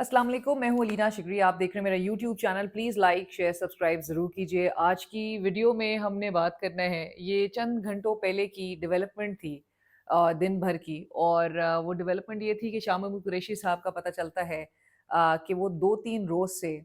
अस्सलाम वालेकुम, मैं हूँ अलीना शिगरी। आप देख रहे हैं मेरा YouTube channel. Please like share subscribe ज़रूर कीजिए। आज की वीडियो में हमने बात करना है, ये चंद घंटों पहले की डेवलपमेंट थी, दिन भर की। और वो डेवलपमेंट ये थी कि शाह महमूद कुरैशी साहब का पता चलता है कि वो 2-3 रोज़ से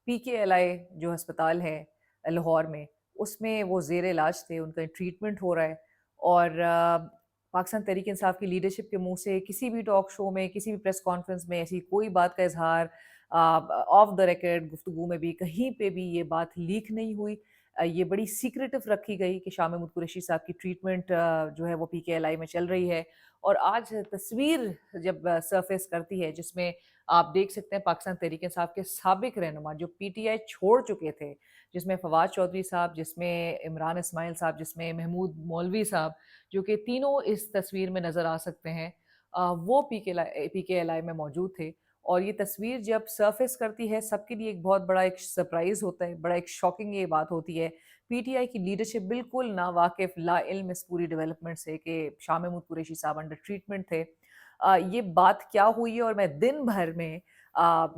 पीकेएलआई जो अस्पताल है लाहौर में, उसमें वो ज़ेर इलाज थे, उनका ट्रीटमेंट हो रहा है। और पाकिस्तान तहरीक इंसाफ की लीडरशिप के मुंह से किसी भी टॉक शो में, किसी भी प्रेस कॉन्फ्रेंस में ऐसी कोई बात का इजहार, ऑफ द रिकॉर्ड गुफ्तगू में भी कहीं पे भी ये बात लीक नहीं हुई। ये बड़ी सीक्रेटिव रखी गई कि शाह महमूद कुरैशी साहब की ट्रीटमेंट जो है वो पीकेएलआई में चल रही है। और आज तस्वीर जब सरफेस करती है, जिसमें आप देख सकते हैं पाकिस्तान तहरीक इंसाफ के साबिक रहनुमा जो पीटीआई छोड़ चुके थे, जिसमें फवाद चौधरी साहब, जिसमें इमरान इस्माइल साहब, जिसमें महमूद मौलवी साहब, जो कि तीनों इस तस्वीर में नज़र आ सकते हैं, वो पीकेएलआई में मौजूद थे। और ये तस्वीर जब सरफेस करती है, सबके लिए एक बहुत बड़ा एक सरप्राइज़ होता है, बड़ा एक शॉकिंग ये बात होती है। पीटीआई की लीडरशिप बिल्कुल नावाकिफ़, लाइल्म इस पूरी डेवलपमेंट से कि शाह महमूद कुरैशी साहब अंडर ट्रीटमेंट थे। ये बात क्या हुई है, और मैं दिन भर में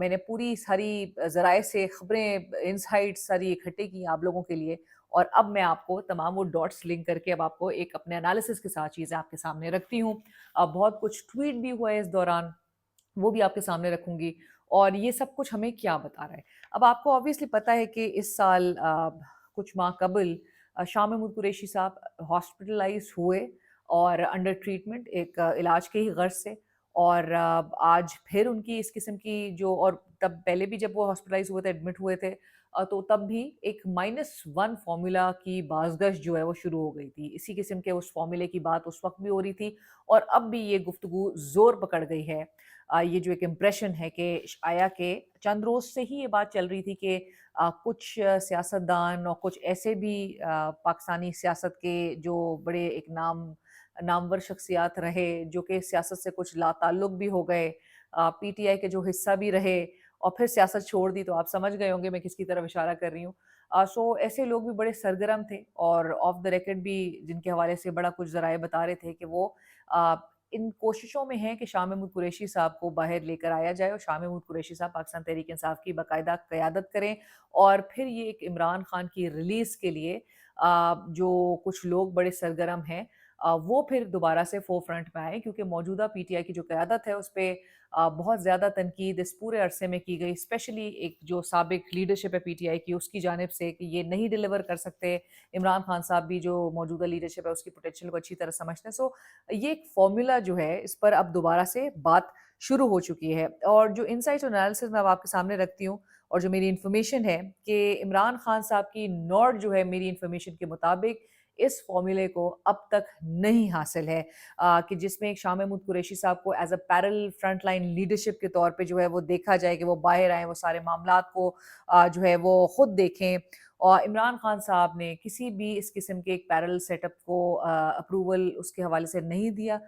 मैंने पूरी सारी ज़राए से खबरें, इनसाइट्स सारी इकट्ठे की आप लोगों के लिए। और अब मैं आपको तमाम वो डॉट्स लिंक करके अब आपको एक अपने एनालिसिस के साथ चीज़ें आपके सामने रखती हूँ। अब बहुत कुछ ट्वीट भी हुआ है इस दौरान, वो भी आपके सामने रखूँगी। और ये सब कुछ हमें क्या बता रहा है? अब आपको ऑब्वियसली पता है कि इस साल कुछ माह कबल शाह महमूद कुरैशी साहब हॉस्पिटलाइज़ हुए और अंडर ट्रीटमेंट एक इलाज के ही गर्ज़ से। और आज फिर उनकी इस किस्म की जो, और तब पहले भी जब वो हॉस्पिटलाइज़ हुए थे, एडमिट हुए थे, तो तब भी एक -1 फ़ॉर्मूला की बाज़गश जो है वो शुरू हो गई थी। इसी किस्म के उस फ़ॉर्मूले की बात उस वक़्त भी हो रही थी, और अब भी ये गुफ्तगू ज़ोर पकड़ गई है। ये जो एक इम्प्रेशन है कि आया कि चंद रोज़ से ही ये बात चल रही थी कि कुछ सियासतदान और कुछ ऐसे भी पाकिस्तानी सियासत के जो बड़े एक नामवर शख्सियात रहे, जो कि सियासत से कुछ लाताल्लुक भी हो गए, पीटीआई के जो हिस्सा भी रहे और फिर सियासत छोड़ दी, तो आप समझ गए होंगे मैं किसकी तरफ इशारा कर रही हूँ। सो ऐसे लोग भी बड़े सरगर्म थे, और ऑफ द रिकॉर्ड भी जिनके हवाले से बड़ा कुछ ज़राए बता रहे थे कि वो अ, इन कोशिशों में हैं कि शाह महमूद कुरैशी साहब को बाहर लेकर आया जाए, और शाह महमूद कुरैशी साहब पाकिस्तान तहरीक इंसाफ की बाकायदा क़यादत करें। और फिर ये एक इमरान खान की रिलीज़ के लिए जो कुछ लोग बड़े सरगर्म हैं, वो फिर दोबारा से फ़ोर फ्रंट में आए, क्योंकि मौजूदा पीटीआई की जो क़यादत है उस पे बहुत ज़्यादा तनकीद इस पूरे अरसे में की गई, स्पेशली एक जो साबिक लीडरशिप है पीटीआई की, उसकी जानिब से, कि ये नहीं डिलीवर कर सकते। इमरान खान साहब भी जो मौजूदा लीडरशिप है उसकी पोटेंशियल को अच्छी तरह समझते हैं। सो ये एक फ़ॉर्मूला जो है, इस पर अब दोबारा से बात शुरू हो चुकी है। और जो इनसाइट्स और एनालिसिस मैं अब आपके सामने रखती हूँ, और जो मेरी इन्फॉर्मेशन है कि इमरान खान साहब की नॉट जो है, मेरी इन्फॉर्मेशन के मुताबिक इस फ़ॉर्मूले को अब तक नहीं हासिल है, कि जिसमें शाह महमूद कुरैशी साहब को as a parallel front line leadership के तौर पे जो है वो देखा जाए, कि वो बाहर आएँ, वो सारे मामलात को जो है वो खुद देखें। और इमरान खान साहब ने किसी भी इस किस्म के एक पैरेलल सेटअप को अप्रूवल उसके हवाले से नहीं दिया।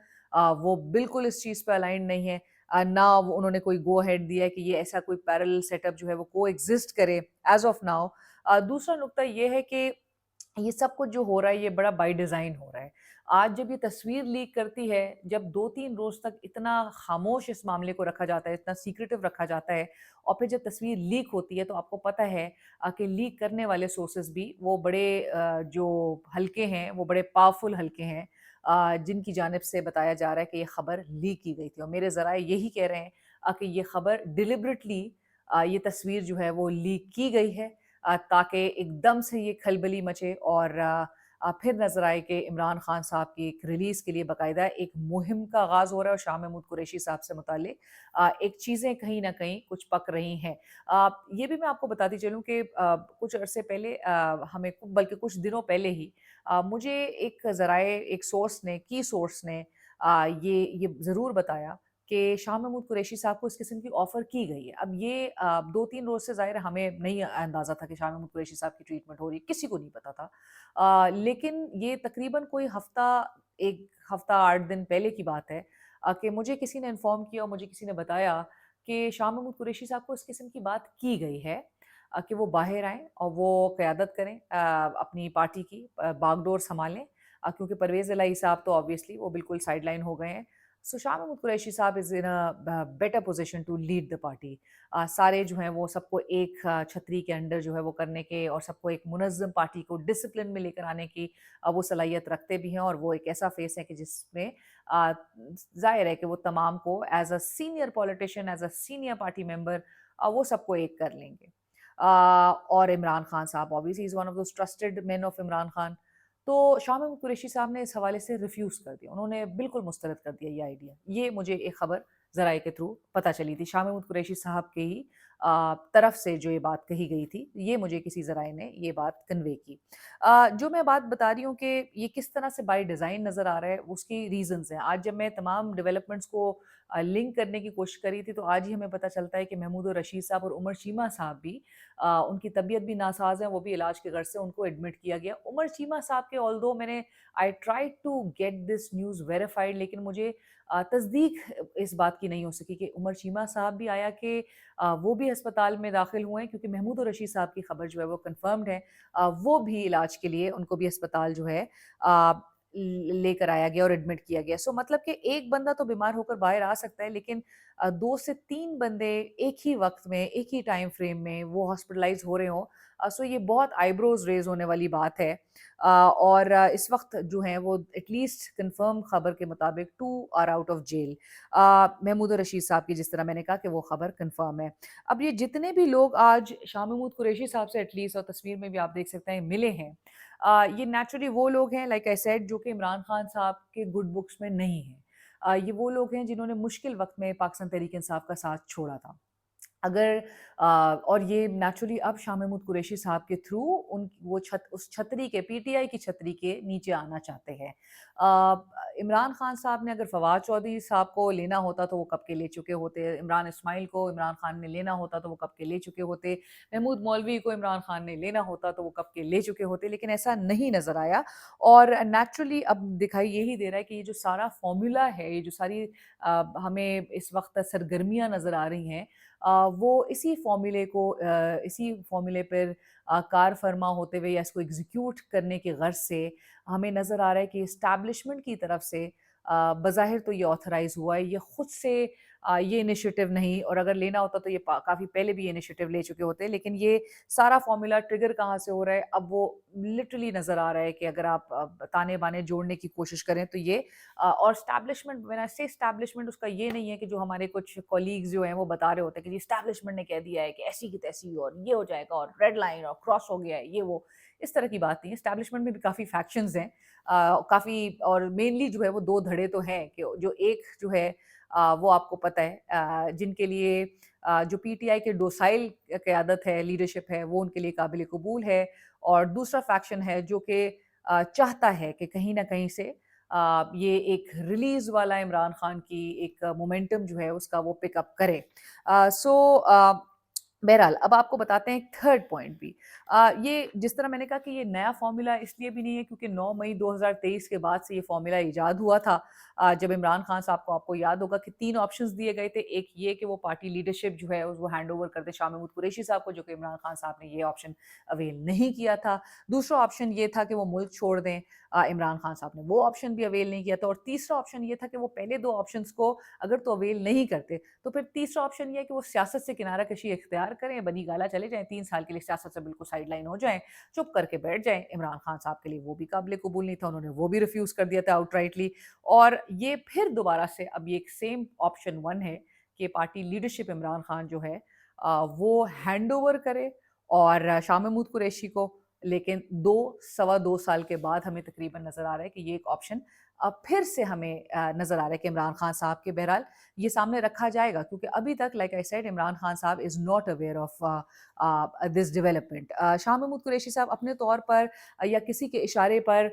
वो बिल्कुल इस चीज़ पे अलाइन्ड नहीं है। ना वो उन्होंने कोई गो अहेड दिया है कि ये ऐसा कोई पैरेलल सेटअप जो है वो कोएग्ज़िस्ट करे एज़ ऑफ नाउ। दूसरा नुकता ये है कि ये सब कुछ जो हो रहा है, ये बड़ा बाय डिज़ाइन हो रहा है। आज जब ये तस्वीर लीक करती है, जब 2-3 रोज़ तक इतना खामोश इस मामले को रखा जाता है, इतना सीक्रेटिव रखा जाता है, और फिर जब तस्वीर लीक होती है, तो आपको पता है कि लीक करने वाले सोर्सेज़ भी वो बड़े जो हल्के हैं, वो बड़े पावरफुल हल्के हैं, जिनकी जानिब से बताया जा रहा है कि ये खबर लीक की गई थी। और मेरे ज़राए यही कह रहे हैं कि ये खबर डिलिबरेटली, ये तस्वीर जो है वो लीक की गई है, ताकि एकदम से ये खलबली मचे, और फिर नज़र आए कि इमरान खान साहब की एक रिलीज़ के लिए बाकायदा एक मुहिम का आगाज़ हो रहा है, और शाह महमूद कुरैशी साहब से मुताल्लिक़ एक चीज़ें कहीं न कहीं कुछ पक रही हैं। ये भी मैं आपको बताती चलूँ कि कुछ अरसे पहले, हमें बल्कि कुछ दिनों पहले ही, मुझे एक ज़राए, एक सोर्स ने ये ज़रूर बताया कि शाह महमूद कुरैशी साहब को इस किस्म की ऑफ़र की गई है। अब ये 2-3 रोज़ से ज़ाहिर है हमें नहीं अंदाज़ा था कि शाह महमूद कुरैशी साहब की ट्रीटमेंट हो रही है, किसी को नहीं पता था। लेकिन ये तकरीबन कोई हफ़्ता, 1 हफ़्ता 8 दिन पहले की बात है, कि मुझे किसी ने इन्फ़ॉर्म किया और मुझे किसी ने बताया कि शाह महमूद कुरैशी साहब को इस किस्म की बात की गई है, कि वो बाहर आएँ और वो क़यादत करें अपनी पार्टी की, बागडोर सँभालें, क्योंकि परवेज़ इलाही साहब तो ऑब्वियसली वो बिल्कुल साइडलाइन हो गए हैं। सो शाह महमूद कुरैशी साहब is in a better position to lead the party. सारे जो हैं वो सबको एक छतरी के अंडर जो है वो करने के और सबको एक मुनज़्ज़म पार्टी को डिसिप्लिन में लेकर आने की वो सलाहियत रखते भी हैं, और वो एक ऐसा फेस है कि जिसमें ज़ाहिर है कि वो तमाम को as a senior politician, as a senior party member वो सबको एक कर लेंगे। और इमरान खान साहब obviously is one of those trusted main of Imran Khan. तो शाह महमूद कुरैशी साहब ने इस हवाले से रिफ्यूज़ कर दिया, उन्होंने बिल्कुल मुस्तरद कर दिया ये आइडिया। ये मुझे एक खबर ज़राए के थ्रू पता चली थी, शाह महमूद कुरैशी साहब के ही तरफ से जो ये बात कही गई थी, ये मुझे किसी ज़राए ने ये बात कन्वे की। जो मैं बात बता रही हूँ कि ये किस तरह से बाय डिज़ाइन नज़र आ रहा है, उसकी रीज़न्स हैं। आज जब मैं तमाम डेवलपमेंट्स को लिंक करने की कोशिश करी थी, तो आज ही हमें पता चलता है कि महमूद रशीद साहब और उमर चीमा साहब भी उनकी तबीयत भी नासाज़ है, वो भी इलाज के गर्ज से उनको एडमिट किया गया। उमर चीमा साहब के ऑल्दो मैंने I tried to get this news verified, लेकिन मुझे तस्दीक इस बात की नहीं हो सकी कि उमर चीमा साहब भी आया कि वो भी अस्पताल में दाखिल हुए हैं, क्योंकि महमूद रशीद साहब की खबर जो है वो कन्फर्म्ड है। वो भी इलाज के लिए उनको भी अस्पताल जो है लेकर आया गया और एडमिट किया गया। सो मतलब कि एक बंदा तो बीमार होकर बाहर आ सकता है, लेकिन 2 से 3 बंदे एक ही वक़्त में, एक ही टाइम फ्रेम में वो हॉस्पिटलाइज़ हो रहे हों, सो ये बहुत आईब्रोज़ रेज़ होने वाली बात है। और इस वक़्त जो हैं वो एटलीस्ट कन्फर्म खबर के मुताबिक 2 are out of jail. Mahmood Rashid साहब की, जिस तरह मैंने कहा कि वो खबर कन्फर्म है। अब ये जितने भी लोग आज शाह महमूद कुरैशी साहब से एटलीस्ट, और तस्वीर में भी आप देख सकते हैं, मिले हैं, ये नेचुरली वो लोग हैं लाइक आई सेड जो कि इमरान खान साहब के गुड बुक्स में नहीं हैं। ये वो लोग हैं जिन्होंने मुश्किल वक़्त में पाकिस्तान तहरीक इंसाफ का साथ छोड़ा था। अगर और ये नेचुरली अब शाह महमूद कुरैशी साहब के थ्रू उन वो उस छतरी के, पीटीआई की छतरी के नीचे आना चाहते हैं। इमरान खान साहब ने अगर फवाद चौधरी साहब को लेना होता तो वो कब के ले चुके होते। इमरान इस्माइल को इमरान खान ने लेना होता तो वो कब के ले चुके होते। महमूद मौलवी को इमरान खान ने लेना होता तो वो कब के ले चुके होते, लेकिन ऐसा नहीं नज़र आया। और नेचुरली अब दिखाई यही दे रहा है कि ये जो सारा फॉर्मूला है, ये जो सारी हमें इस वक्त सरगर्मियाँ नज़र आ रही हैं, वो इसी फ़ॉर्मूले पर कार फरमा होते हुए या इसको एग्ज़ीक्यूट करने की गर्ज़ से हमें नज़र आ रहा है कि एस्टैब्लिशमेंट की तरफ से बज़ाहिर तो ये ऑथराइज़ हुआ है, ये खुद से ये इनिशिएटिव नहीं, और अगर लेना होता तो ये काफ़ी पहले भी ये इनिशिएटिव ले चुके होते। लेकिन ये सारा फ़ॉर्मूला ट्रिगर कहाँ से हो रहा है, अब वो लिटरली नज़र आ रहा है कि अगर आप ताने-बाने जोड़ने की कोशिश करें तो ये और एस्टैब्लिशमेंट, व्हेन आई से एस्टैब्लिशमेंट, उसका ये नहीं है कि जो हमारे कुछ कॉलीग्स जो हैं वो बता रहे होते हैं कि जी एस्टैब्लिशमेंट ने कह दिया है कि ऐसी की तैसी और ये हो जाएगा और रेड लाइन और क्रॉस हो गया है, ये वो। इस तरह की बात नहीं है। एस्टैब्लिशमेंट में भी काफ़ी फैक्शंस हैं, काफ़ी, और मेनली जो है वो 2 धड़े तो हैं कि जो एक जो है वो आपको पता है जिनके लिए जो पीटीआई के डोसाइल क़यादत है, लीडरशिप है, वो उनके लिए काबिल कबूल है, और दूसरा फैक्शन है जो कि चाहता है कि कहीं न कहीं से ये एक रिलीज़ वाला इमरान खान की एक मोमेंटम जो है उसका वो पिकअप करे। बहरहाल अब आपको बताते हैं एक थर्ड पॉइंट भी। ये जिस तरह मैंने कहा कि ये नया फ़ॉर्मूला इसलिए भी नहीं है क्योंकि 9 मई 2023 के बाद से ये फ़ॉर्मूला इजाद हुआ था। जब इमरान खान साहब को, आपको याद होगा कि 3 ऑप्शंस दिए गए थे। एक ये कि वो पार्टी लीडरशिप जो है वो हैंड ओवर कर दें शाह महमूद कुरैशी साहब को, जो कि इमरान खान साहब ने ये ऑप्शन अवेल नहीं किया था। दूसरा ऑप्शन ये था कि वो मुल्क छोड़ दें, इमरान खान साहब ने वो ऑप्शन भी अवेल नहीं किया था। और तीसरा ऑप्शन ये था कि वो पहले 2 ऑप्शंस को अगर तो अवेल नहीं करते, तो फिर तीसरा ऑप्शन ये है कि वो सियासत से किनारा कशी इख्तियार करें, बनी गाला चले जाएँ, 3 साल के लिए सियासत से बिल्कुल साइड लाइन हो जाएँ, चुप करके बैठ जाएँ। इमरान खान साहब के लिए वो भी काबिल कबूल नहीं था, उन्होंने वो भी रिफ्यूज़ कर दिया था आउटराइटली। और ये फिर दोबारा से अब ये एक सेम ऑप्शन 1 है कि पार्टी लीडरशिप इमरान खान जो है वो हैंडओवर करे और शाह महमूद कुरैशी को। लेकिन 2 सवा 2 साल के बाद हमें तकरीबन नज़र आ रहा है कि ये एक ऑप्शन अब फिर से हमें नज़र आ रहा है कि इमरान खान साहब के, बहरहाल ये सामने रखा जाएगा, क्योंकि अभी तक like I said Imran Khan sahab is not aware of this development. Shah Mahmood Qureshi sahab अपने तौर पर या किसी के इशारे पर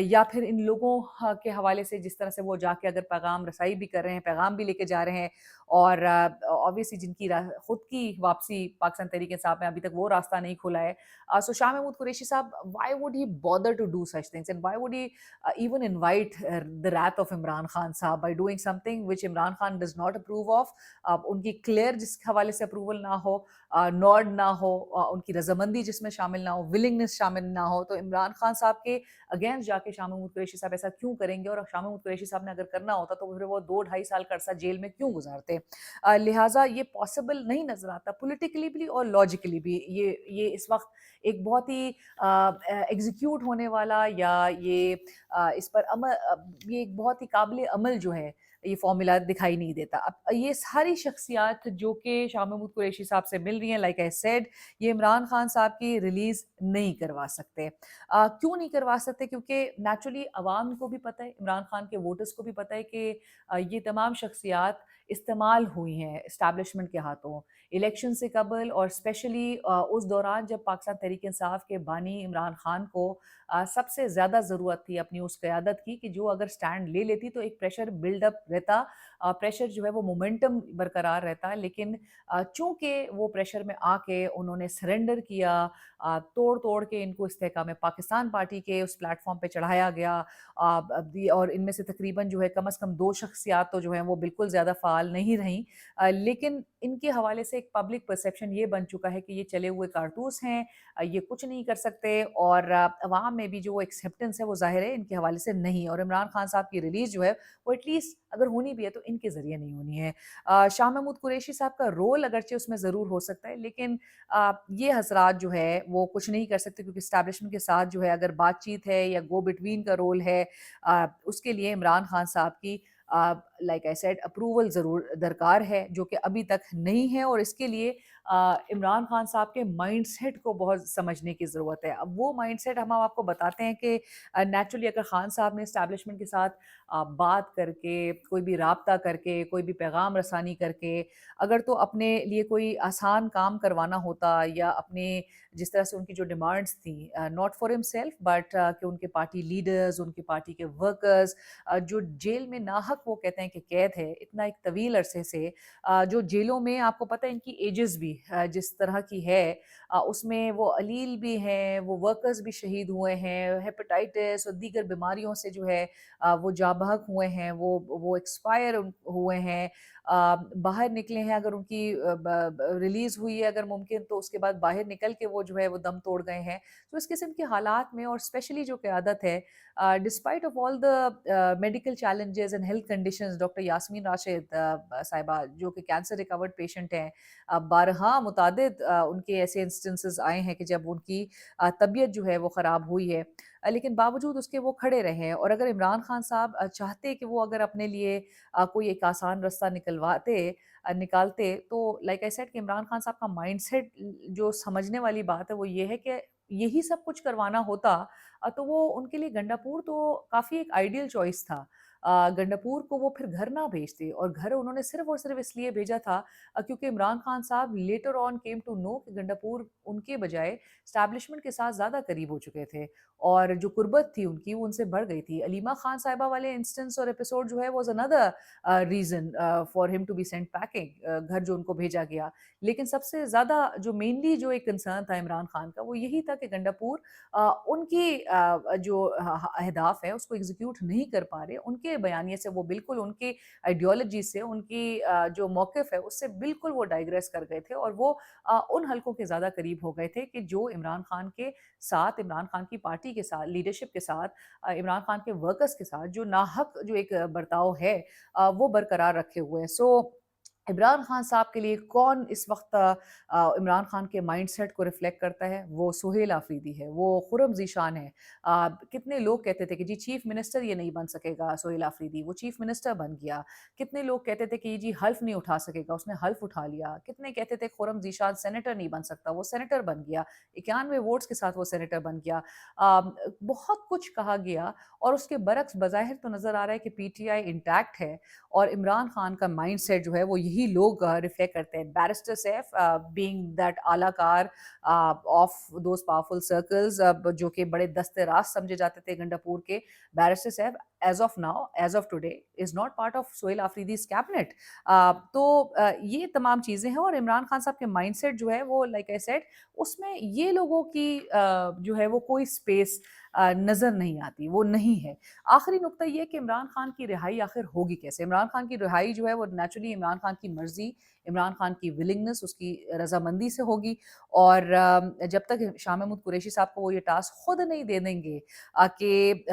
या फिर इन लोगों के हवाले से जिस तरह से वो जाके अगर पैगाम रसाई भी कर रहे हैं, पैगाम भी लेके जा रहे हैं, और ऑब्वियसली जिनकी खुद की वापसी पाकिस्तान तहरीक इंसाफ में अभी तक वो रास्ता नहीं खुला है। सो शाह महमूद कुरैशी साहब, why would he bother to do such things and why would he even invite invite the wrath of Imran Khan साहब by doing something which Imran Khan does not approve of. उनकी क्लियर जिस हवाले से approval ना हो, Nord ना हो, उनकी रजामंदी जिसमें शामिल ना हो, विलिंगनेस शामिल ना हो, तो इमरान खान साहब के अगेंस्ट जाके शाह महमूद कुरैशी साहब ऐसा क्यों करेंगे? और शाह महमूद कुरैशी साहब ने अगर करना होता तो फिर वो 2-2.5 साल का अरसा जेल में क्यों गुजारते? लिहाजा ये पॉसिबल नहीं नजर आता पॉलिटिकली भी और लॉजिकली भी। ये इस वक्त एक बहुत ही एग्जीक्यूट होने वाला या इस पर ये एक बहुत ही काबिल अमल जो है ये फॉर्मूला दिखाई नहीं देता। अब ये सारी शख्सियात जो कि शाह महमूद कुरैशी साहब से मिल रही हैं, लाइक आई सेड, ये इमरान खान साहब की रिलीज नहीं करवा सकते। क्यों नहीं करवा सकते? क्योंकि नेचुरली अवाम को भी पता है, इमरान खान के वोटर्स को भी पता है कि ये तमाम शख्सियात इस्तेमाल हुई हैं इस्टेब्लिशमेंट के हाथों इलेक्शन से कबल, और स्पेशली उस दौरान जब पाकिस्तान तहरीक इंसाफ के बानी इमरान खान को सबसे ज़्यादा ज़रूरत थी अपनी उस क़यादत की, कि जो अगर स्टैंड ले लेती तो एक प्रेशर बिल्डअप रहता, प्रेशर जो है वो मोमेंटम बरकरार रहता। लेकिन चूँकि वो प्रेशर में आके उन्होंने सरेंडर किया, तोड़ तोड़ के इनको इस्तेहकाम पाकिस्तान पार्टी के उस प्लेटफॉर्म पे चढ़ाया गया, और इनमें से तकरीबन जो है कम अज़ कम 2 शख्सियात तो जो हैं वो बिल्कुल ज़्यादा फ़ाल नहीं रहीं, लेकिन इनके हवाले से एक पब्लिक परसेप्शन ये बन चुका है कि ये चले हुए कारतूस हैं, ये कुछ नहीं कर सकते, और अवाम में भी जो एक्सेप्टेंस है वो ज़ाहिर है इनके हवाले से नहीं। और इमरान खान साहब की रिलीज़ जो है वो एटलीस्ट अगर होनी भी है तो इनके ज़रिए नहीं होनी है। शाह महमूद कुरैशी साहब का रोल अगरचे उसमें ज़रूर हो सकता है, लेकिन ये हज़रात जो है वो कुछ नहीं कर सकते, क्योंकि एस्टैब्लिशमेंट के साथ जो है अगर बातचीत है या गो बिटवीन का रोल है, उसके लिए इमरान खान साहब की लाइक आई सेड अप्रूवल ज़रूर दरकार है, जो कि अभी तक नहीं है। और इसके लिए इमरान खान साहब के माइंडसेट को बहुत समझने की ज़रूरत है। अब वो माइंडसेट हम आपको बताते हैं कि नेचुरली अगर खान साहब ने एस्टैब्लिशमेंट के साथ बात करके, कोई भी राब्ता करके, कोई भी पैगाम रसानी करके, अगर तो अपने लिए कोई आसान काम करवाना होता, या अपने जिस तरह से उनकी जो डिमांड्स थी, नॉट फॉर हिमसेल्फ बट कि उनके पार्टी लीडर्स, उनकी पार्टी के वर्कर्स जो जेल में नाहक वो कहते हैं कि कैद है इतना एक तवील अरसे से, जो जेलों में आपको पता है इनकी एजेस भी जिस तरह की है, उसमें वो अलील भी हैं, वो वर्कर्स भी शहीद हुए हैं, हेपेटाइटिस और दीगर बीमारियों से जो है वो जाँ बहक हुए हैं, वो एक्सपायर हुए हैं, बाहर निकले हैं, अगर उनकी रिलीज़ हुई है अगर मुमकिन, तो उसके बाद बाहर निकल के वो जो है वो दम तोड़ गए हैं। तो इस किस्म के हालात में, और स्पेशली जो क़यादत है, despite of all the medical challenges and health conditions, doctor Yasmin Rashid साहिबा जो कि कैंसर रिकवर्ड पेशेंट हैं, बारहा मुतादिद उनके ऐसे इंस्टेंसेस आए हैं कि जब उनकी तबीयत जो है वो ख़राब हुई है, लेकिन बावजूद उसके वो खड़े रहे हैं। और अगर इमरान खान साहब चाहते कि वो अगर अपने लिए कोई एक आसान रास्ता निकालते, तो लाइक आई सेड कि इमरान खान साहब का माइंडसेट जो समझने वाली बात है वो ये है कि यही सब कुछ करवाना होता, तो वो उनके लिए गंडापुर तो काफ़ी एक आइडियल चॉइस था। गंडापुर को वो फिर घर ना भेजते, और घर उन्होंने सिर्फ और सिर्फ इसलिए भेजा था क्योंकि इमरान खान साहब later on came to know कि गंडापुर उनके बजाय एस्टैब्लिशमेंट के साथ ज़्यादा करीब हो चुके थे, और जो कुर्बत थी उनकी वो उनसे बढ़ गई थी। अलीमा खान साहिबा वाले इंस्टेंस और एपिसोड जो है was another reason for him to be sent packing, घर जो उनको भेजा गया। लेकिन सबसे ज़्यादा जो मेनली जो एक कंसर्न था इमरान खान का वो यही था कि गंडापुर उनकी जो अहदाफ है उसको एग्जीक्यूट नहीं कर पा रहे, उनके बयानिए से वो बिल्कुल उनकी आइडियोलॉजी से, उनकी जो मौक़िफ़ है उससे बिल्कुल वो डाइग्रेस कर गए थे, और वो उन हलकों के ज़्यादा करीब हो गए थे कि जो इमरान खान के साथ, इमरान खान की पार्टी के साथ, लीडरशिप के साथ, इमरान खान के वर्कर्स के साथ जो नाहक जो एक बर्ताव है वो बरकरार रखे हुए हैं। सो इमरान खान साहब के लिए कौन इस वक्त इमरान खान के माइंडसेट को रिफ्लेक्ट करता है? वो सुहेल आफरीदी है, वो खुरम ज़ीशान है। कितने लोग कहते थे कि जी चीफ मिनिस्टर ये नहीं बन सकेगा सुहेल आफरीदी, वो चीफ मिनिस्टर बन गया। कितने लोग कहते थे कि जी हल्फ नहीं उठा सकेगा, उसने हल्फ उठा लिया। कितने कहते थे खुरम ज़ीशान सेनेटर नहीं बन सकता, वो सेनेटर बन गया। 91 वोट्स के साथ वो सेनेटर बन गया। बहुत कुछ कहा गया, और उसके बरक्स बज़ाहिर तो नज़र आ रहा है कि पीटीआई इंटैक्ट है, और इमरान खान का माइंडसेट जो है वो यही लोग रिफ्लेक्ट करते हैं। बैरिस्टर सैफ बीइंग दैट आलाकार ऑफ दोज पावरफुल सर्कल्स, जो कि बड़े दस्ते रास्त समझे जाते थे गंडापुर के, barrister Saif as of now, as of today, is not part of Sohail Afridi's cabinet. तो ये तमाम चीज़ें हैं, और इमरान खान साहब के माइंडसेट जो है वो, लाइक आई सेड, उसमें ये लोगों की जो है वो कोई स्पेस नज़र नहीं आती, वो नहीं है। आखिरी नुक्ता ये कि इमरान खान की रिहाई आखिर होगी कैसे? इमरान खान की रिहाई जो है वो नेचुरली इमरान खान की मर्ज़ी, इमरान खान की विलिंगनेस, उसकी रज़ामंदी से होगी। और जब तक शाह महमूद कुरैशी साहब को वो ये टास्क खुद नहीं दे देंगे कि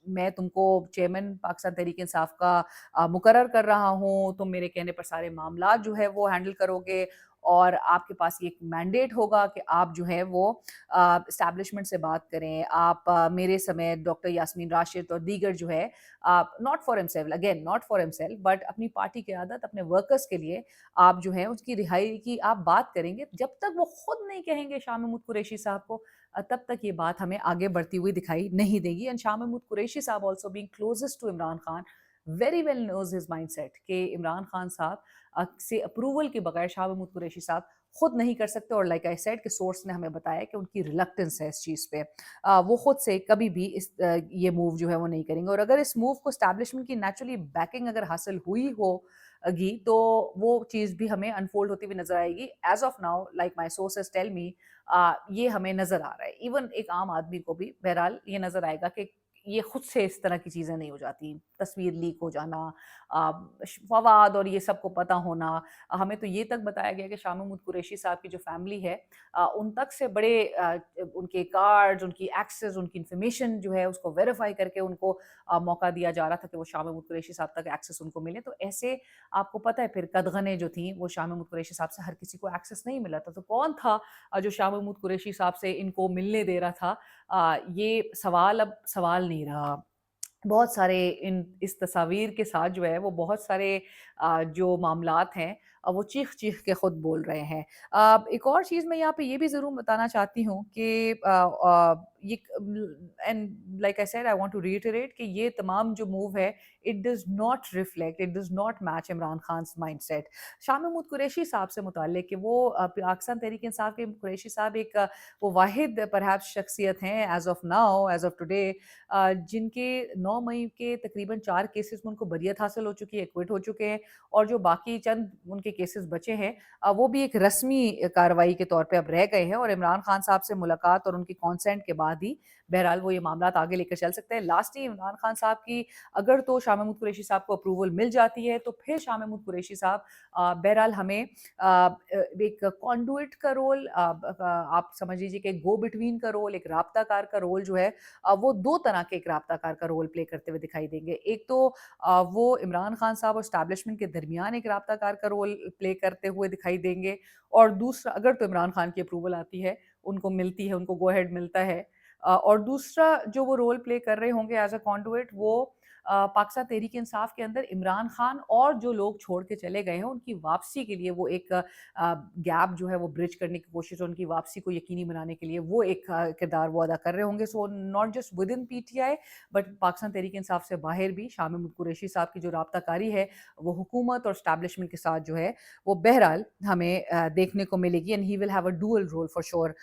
मैं तुमको चेयरमैन पाकिस्तान तहरीक इंसाफ का मुकर्रर कर रहा हूँ, तुम मेरे कहने पर सारे मामलात जो है वो हैंडल करोगे, और आपके पास ये एक मैंडेट होगा कि आप जो है वो इस्टेब्लिशमेंट से बात करें, आप मेरे समेत डॉक्टर यास्मीन राशिद और दीगर जो है, not for himself, again not for himself, but अपनी पार्टी की आदत, अपने वर्कर्स के लिए आप जो है उसकी रिहाई की आप बात करेंगे। जब तक वो खुद नहीं कहेंगे शाह महमूद कुरैशी साहब को, तब तक ये बात हमें आगे बढ़ती हुई दिखाई नहीं देगी। एंड शाह महमूद कुरैशी साहब also being closest to Imran Khan very well knows his mindset कि इमरान खान साहब से अप्रूवल के बगैर शाह महमूद कुरैशी साहब खुद नहीं कर सकते। और लाइक आई सेड कि सोर्स ने हमें बताया कि उनकी रिलक्टेंस है इस चीज़ पे, वो खुद से कभी भी ये मूव जो है वो नहीं करेंगे। और अगर इस मूव को एस्टैब्लिशमेंट की नेचुरली बैकिंग अगर हासिल हुई होगी, तो वो चीज़ भी हमें अनफोल्ड होती हुई नजर आएगी। As of now, like my sources tell me, ये हमें नजर आ रहा है। इवन एक आम आदमी को भी बहरहाल ये नजर आएगा कि ये खुद से इस तरह की चीज़ें नहीं हो जाती, तस्वीर लीक हो जाना, फवाद और ये सबको पता होना। हमें तो ये तक बताया गया कि शाह महमूद कुरैशी साहब की जो फैमिली है, उन तक से बड़े उनके कार्ड्स, उनकी एक्सेस, उनकी इन्फॉर्मेशन जो है उसको वेरीफाई करके उनको मौका दिया जा रहा था कि वो शाह महमूद कुरैशी साहब तक एक्सेस उनको मिले। तो ऐसे आपको पता है फिर कदगने जो थी वो शाह महमूद कुरैशी साहब से हर किसी को एक्सेस नहीं मिला था। तो कौन था जो शाह महमूद कुरैशी साहब से इनको मिलने दे रहा था? ये सवाल अब सवाल नहीं रहा। बहुत सारे इस तस्वीर के साथ जो है वो बहुत सारे जो मामलात हैं, वो चीख-चीख के खुद बोल रहे हैं। एक और चीज़ मैं यहाँ पे ये भी ज़रूर बताना चाहती हूँ कि ये and like I said, I want to reiterate कि ये तमाम जो मूव है, it does not reflect, it does not match Imran Khan's mindset. Shah Mahmood Qureshi साहब से मुताल्लिक कि वो पाकिस्तान तहरीक इंसाफ के कुरैशी साहब एक वो वाहिद परहैप्स शख्सियत हैं as of now, as of today, जिनके 9 मई के तकरीबन 4 केसेस में उनको बरियत हासिल हो चुकी है, एक्विट हो चुके हैं, और जो बाकी चंद उनके केसेस बचे हैं, वो भी एक रस्मी कार्रवाई के तौर पे अब रह गए हैं, और इमरान खान साहब से मुलाकात और उनकी कंसेंट के बाद ही बहरहाल वो ये मामलात आगे लेकर चल सकते हैं। लास्टली इमरान खान साहब की अगर तो शाह महमूद कुरैशी साहब को अप्रूवल मिल जाती है, तो फिर शाह महमूद कुरैशी साहब बहरहाल हमें एक कॉन्डुइट का रोल, आप समझ लीजिए कि गो बिटवीन का रोल, एक राब्ताकार का रोल जो है, वो 2 तरह के एक राब्ताकार का रोल प्ले करते हुए दिखाई देंगे। एक तो वो इमरान खान साहब और एस्टैब्लिशमेंट के दरमियान एक राब्ताकार का रोल प्ले करते हुए दिखाई देंगे, और दूसरा अगर तो इमरान खान की अप्रूवल आती है, उनको मिलती है, उनको गो अहेड मिलता है, और दूसरा जो वो रोल प्ले कर रहे होंगे एज़ अ कॉन्डुइट, वो पाकिस्तान तहरीक इंसाफ के अंदर इमरान खान और जो लोग छोड़ के चले गए हैं, उनकी वापसी के लिए वो एक गैप जो है वो ब्रिज करने की कोशिश, और उनकी वापसी को यकीनी बनाने के लिए वो एक किरदार वो अदा कर रहे होंगे। So not just within PTI, but Pakistan Tehreek Insaf से बाहर भी शाह महमूद कुरैशी साहब की जो राब्ताकारी है, वो हुकूमत और एस्टैब्लिशमेंट के साथ जो है वो बहरहाल हमें देखने को मिलेगी, and he will have a dual role for sure.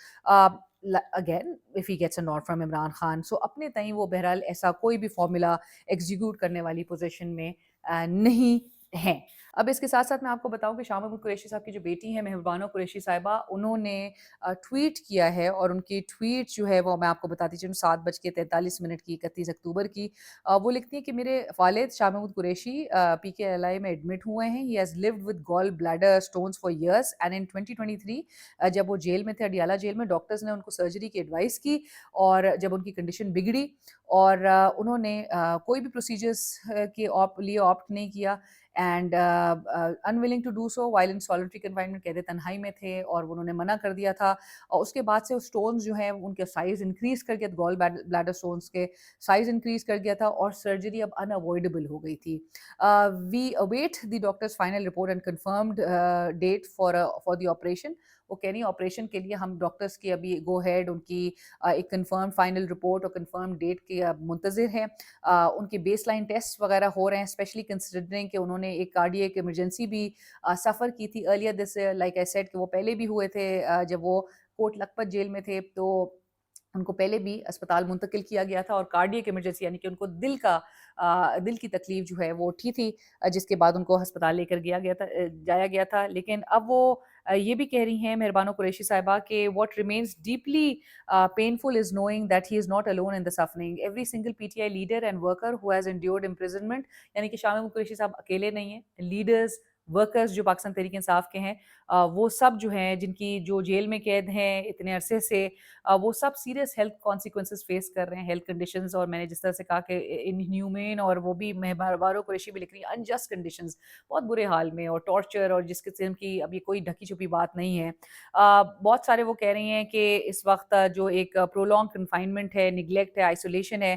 Again if he gets a nod from Imran Khan, so अपने तई वो बहरहाल ऐसा कोई भी फॉर्मूला एग्जीक्यूट करने वाली पोजीशन में नहीं हैं। अब इसके साथ-साथ मैं आपको बताऊँ कि शाह महमूद कुरैशी साहब की जो बेटी हैं मेहरबानो कुरैशी साहिबा, उन्होंने ट्वीट किया है, और उनकी ट्वीट जो है वो मैं आपको बताती चलूँ, 7:43 की 31 अक्टूबर की। वो लिखती हैं कि मेरे वालिद शाह महमूद कुरैशी पीकेएलआई में एडमिट हुए हैं। He has lived with gall bladder stones for years, and in 2023 जब वो जेल में थे, अडियाला जेल में, डॉक्टर्स ने उनको सर्जरी की एडवाइस की, और जब उनकी कंडीशन बिगड़ी और उन्होंने कोई भी प्रोसीजर्स के लिए ऑप्ट नहीं किया, and unwilling to do so while in solitary confinement, कहते तन्हाई में थे और उन्होंने मना कर दिया था, और उसके बाद से स्टोन्स जो हैं उनके साइज़ इंक्रीज़ कर गया, गॉल ब्लैडर स्टोन्स के साइज़ इंक्रीज़ कर गया था, और सर्जरी अब अनअवॉइडेबल हो गई थी। We await the doctors final report and confirmed date for the operation. वो कह रही हैं ऑपरेशन के लिए हम डॉक्टर्स की अभी गो हेड, उनकी एक कंफर्म फाइनल रिपोर्ट और कंफर्म डेट के मुंतज़िर हैं। उनके बेसलाइन टेस्ट वगैरह हो रहे हैं, स्पेशली कंसिडरिंग कि उन्होंने एक कार्डियक इमरजेंसी भी सफ़र की थी earlier this, like I said कि वो पहले भी हुए थे जब वो कोट लखपत जेल में थे। तो उनको पहले भी अस्पताल मुंतकिल किया गया था और कार्डियक इमरजेंसी यानी कि उनको दिल की तकलीफ जो है वो उठी थी, जिसके बाद उनको अस्पताल लेकर जाया गया था। लेकिन अब वो ये भी कह रही हैं मेहरबानो कुरैशी साहिबा कि what remains deeply painful is knowing that he is not alone in the suffering. Every single PTI leader and worker who has endured imprisonment, यानी कि शाह महमूद कुरैशी साहब अकेले नहीं हैं, लीडर्स वर्कर्स जो पाकिस्तान तहरीक इंसाफ के हैं, वो सब जो हैं जिनकी जो जेल में कैद हैं इतने अरसे से, वो सब सीरियस हेल्थ कॉन्सिक्वेंसेस फेस कर रहे हैं, हेल्थ कंडीशंस, और मैंने जिस तरह से कहा कि इनह्यूमेन, और वो भी महबारो कुरैशी भी लिख रही है अनजस्ट कंडीशंस, बहुत बुरे हाल में, और टॉर्चर, और जिस किस्म की अब ये कोई ढकी छुपी बात नहीं है। बहुत सारे वो कह रही हैं कि इस वक्त जो एक प्रोलॉन्ग कन्फाइनमेंट है, निगलेक्ट है, आइसोलेशन है,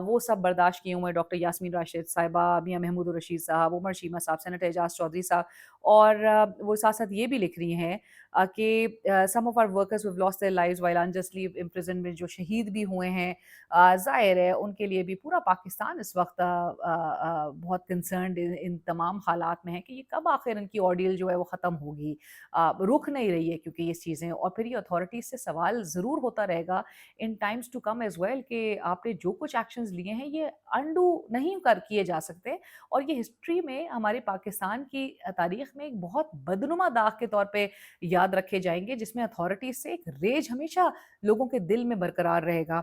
वो सब बर्दाश्त किए हुए हैं डॉक्टर यास्मीन राशिद साहिबा, मियां महमूद रशीद साहब, उमर शीमा साहब, सेनेटर एजाज चौधरी साहब, और वो साथ साथ ये भी लिख रही हैं कि some of our workers have lost their lives while unjustly imprison में जो शहीद भी हुए हैं, ज़ाहिर है उनके लिए भी पूरा पाकिस्तान इस वक्त बहुत कंसर्न्ड इन तमाम हालात में है कि ये कब आखिर इनकी ऑर्डियल जो है वो ख़त्म होगी। रुक नहीं रही है क्योंकि ये चीज़ें, और फिर ये अथॉरिटीज़ से सवाल ज़रूर होता रहेगा in times to come as well कि आपने जो कुछ एक्शंस लिए हैं ये अंडू नहीं कर किए जा सकते, और ये हिस्ट्री में हमारे पाकिस्तान की तारीख में एक बहुत बदनुमा दाग के तौर पे याद रखे जाएंगे, जिसमें अथॉरिटीज से एक रेज हमेशा लोगों के दिल में बरकरार रहेगा।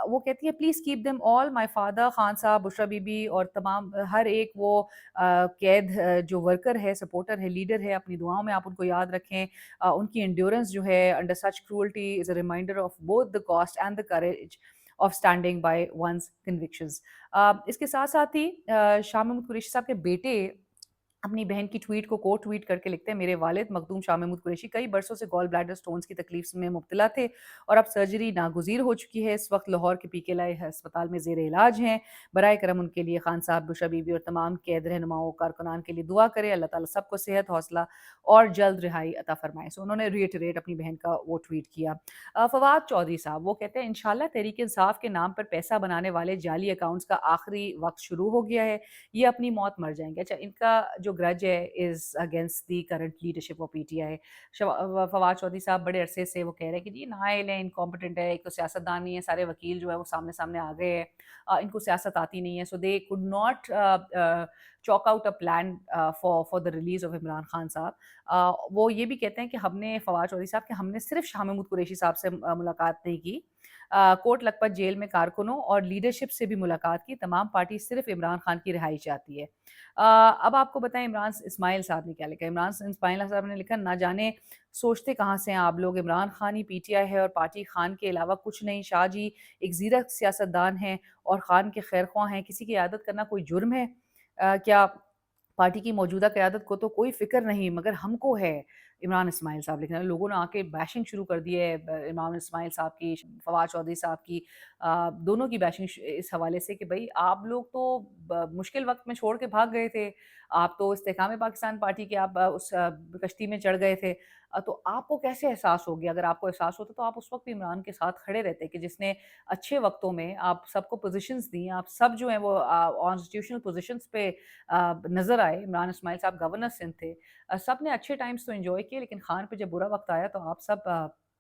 वो कहती है please keep them all, my father, Khan साहब, बुशरा बीबी, और तमाम हर एक वो कैद जो वर्कर है, सपोर्टर है, लीडर है, अपनी दुआओं में आप उनको याद रखें। उनकी एंड्योरेंस जो है under such cruelty is a reminder of both the cost and the courage of standing by one's convictions. इसके साथ साथ ही शाह महमूद कुरैशी साहब के बेटे अपनी बहन की ट्वीट को कोट ट्वीट करके लिखते हैं, मेरे वालिद मखदूम शाह महमूद कुरैशी कई बरसों से गॉल ब्लैडर स्टोन्स की तकलीफ में मुब्तला थे और अब सर्जरी नागुज़ीर हो चुकी है। इस वक्त लाहौर के पीकेएलआई अस्पताल में ज़ेर इलाज हैं। बराए करम उनके लिए खान साहब, बुशरा बीबी और तमाम कैद रहनुमाओं कारकुनान के लिए दुआ करें, अल्लाह ताला सबको सेहत, हौसला और जल्द रिहाई अता फरमाए। सो उन्होंने रिएटरेट अपनी बहन का वो ट्वीट किया। फवाद चौधरी साहब वो कहते हैं इंशाल्लाह तहरीक इंसाफ के नाम पर पैसा बनाने वाले जाली अकाउंट्स का आखिरी वक्त शुरू हो गया है, ये अपनी मौत मर जाएंगे। अच्छा, इनका जो ग्रज है is against the current leadership of PTI. Fawad Chaudhry साहब बड़े अरसे से वो कह रहे हैं कि जी नाअहल है, इनकॉम्पिटेंट है, एक तो सियासतदान नहीं है, सारे वकील जो है वो सामने सामने आ गए हैं, इनको सियासत आती नहीं है, so they could not chalk out a plan for the release of Imran Khan sahab. वो ये भी कहते हैं कि हमने फवाद चौधरी साहब कि हमने सिर्फ शाह महमूद कुरैशी साहब से मुलाकात नहीं की, कोट लखपत जेल में कारकुनों और लीडरशिप से भी मुलाकात की, तमाम पार्टी सिर्फ इमरान खान की रिहाई चाहती है। अब आपको बताएं इमरान इस्माइल साहब ने क्या लिखा। इमरान इस्माइल साहब ने लिखा, ना जाने सोचते कहाँ से हैं आप लोग, इमरान खान ही पीटीआई है और पार्टी खान के अलावा कुछ नहीं। शाह जी एक ज़ीरक सियासतदान हैं और खान के खैर ख्वाह हैं, किसी की क़यादत करना कोई जुर्म है? क्या पार्टी की मौजूदा क़यादत को तो कोई फ़िक्र नहीं मगर हमको है। इमरान इस्माइल साहब लिख रहे हैं। लोगों ने आके बैशिंग शुरू कर दी है इमरान इस्माइल साहब की, फवाद चौधरी साहब की, दोनों की बैशिंग इस हवाले से कि भाई आप लोग तो मुश्किल वक्त में छोड़ के भाग गए थे, आप तो इस्तेकाम पाकिस्तान पार्टी के आप उस कश्ती में चढ़ गए थे, तो आपको कैसे एहसास हो गया? अगर आपको एहसास होता तो आप उस वक्त भी इमरान के साथ खड़े रहते कि जिसने अच्छे वक्तों में आप सबको पोजीशंस दी, आप सब जो हैं वो कॉन्स्टिट्यूशनल पोजीशंस पे नज़र आए। इमरान इस्माइल साहब गवर्नर सिंध थे, सब ने अच्छे टाइम्स तो एंजॉय किए, लेकिन खान पे जब बुरा वक्त आया तो आप सब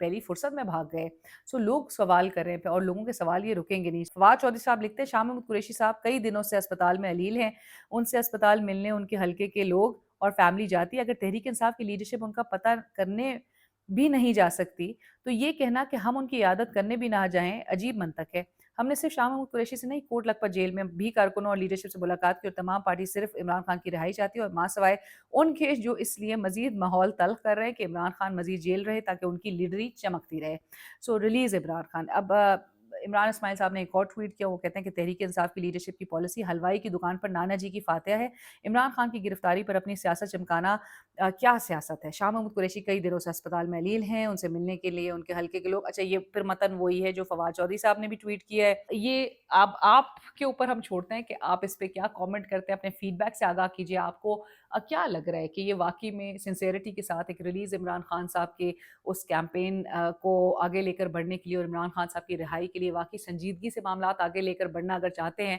पहली फुर्सत में भाग गए। सो लोग सवाल कर रहे हैं और लोगों के सवाल ये रुकेंगे नहीं। फवाद चौधरी साहब लिखते हैं, शाह महमूद कुरैशी साहब कई दिनों से अस्पताल में अलील हैं, उनसे अस्पताल मिलने उनके हल्के के लोग और फैमिली जाती है। अगर तहरीक इंसाफ की लीडरशिप उनका पता करने भी नहीं जा सकती तो ये कहना कि हम उनकी इयादत करने भी ना जाएं अजीब मंतक है। हमने सिर्फ शाह महमूद कुरैशी से नहीं, कोट लखपत जेल में भी कारकुनों और लीडरशिप से मुलाकात की और तमाम पार्टी सिर्फ इमरान खान की रिहाई चाहती है, और मां सवाए उनके जो इसलिए मजीद माहौल तल्ख कर रहे हैं कि इमरान खान मजीद जेल रहे ताकि उनकी लीडरी चमकती रहे। सो रिलीज इमरान खान। अब इमरान इस्माइल साहब ने एक और ट्वीट किया, वो कहते हैं कि तहरीक इंसाफ की लीडरशिप की पॉलिसी हलवाई की दुकान पर नाना जी की फातिहा है। इमरान खान की गिरफ्तारी पर अपनी सियासत चमकाना क्या सियासत है? शाह महमूद कुरैशी कई दिनों से अस्पताल में अलील हैं, उनसे मिलने के लिए उनके हल्के के लोग। अच्छा, ये फिर मतन वही है जो फवाद चौधरी साहब ने भी ट्वीट किया है। ये आप आपके ऊपर हम छोड़ते हैं कि आप इस पे क्या कमेंट करते हैं, अपने फीडबैक से आगाह कीजिए। आपको کیا لگ رہا ہے کہ یہ واقعی میں سنسیئرٹی کے ساتھ ایک ریلیز عمران خان صاحب کے اس کیمپین کو آگے لے کر بڑھنے کے لیے اور عمران خان صاحب کی رہائی کے لیے واقعی سنجیدگی سے معاملات آگے لے کر بڑھنا اگر چاہتے ہیں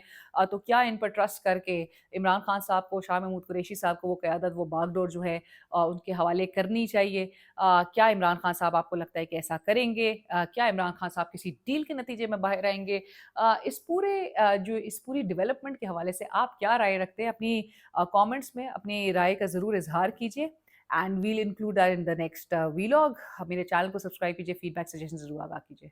تو کیا ان پر ٹرسٹ کر کے عمران خان صاحب کو، شاہ محمود قریشی صاحب کو وہ قیادت، وہ باغ ڈور جو ہے ان کے حوالے کرنی چاہیے؟ کیا عمران خان صاحب آپ کو لگتا ہے کہ ایسا کریں گے؟ کیا عمران خان صاحب کسی ڈیل کے نتیجے میں باہر آئیں گے؟ اس پورے جو اس پوری ڈیولپمنٹ کے حوالے سے آپ کیا رائے رکھتے ہیں؟ اپنی کامنٹس میں اپنی رائے کا ضرور اظہار کیجیے، and will include in the next vlog. میرے چینل کو سبسکرائب کیجیے، فیڈ بیک سجیشن ضرور آگاہ کیجیے.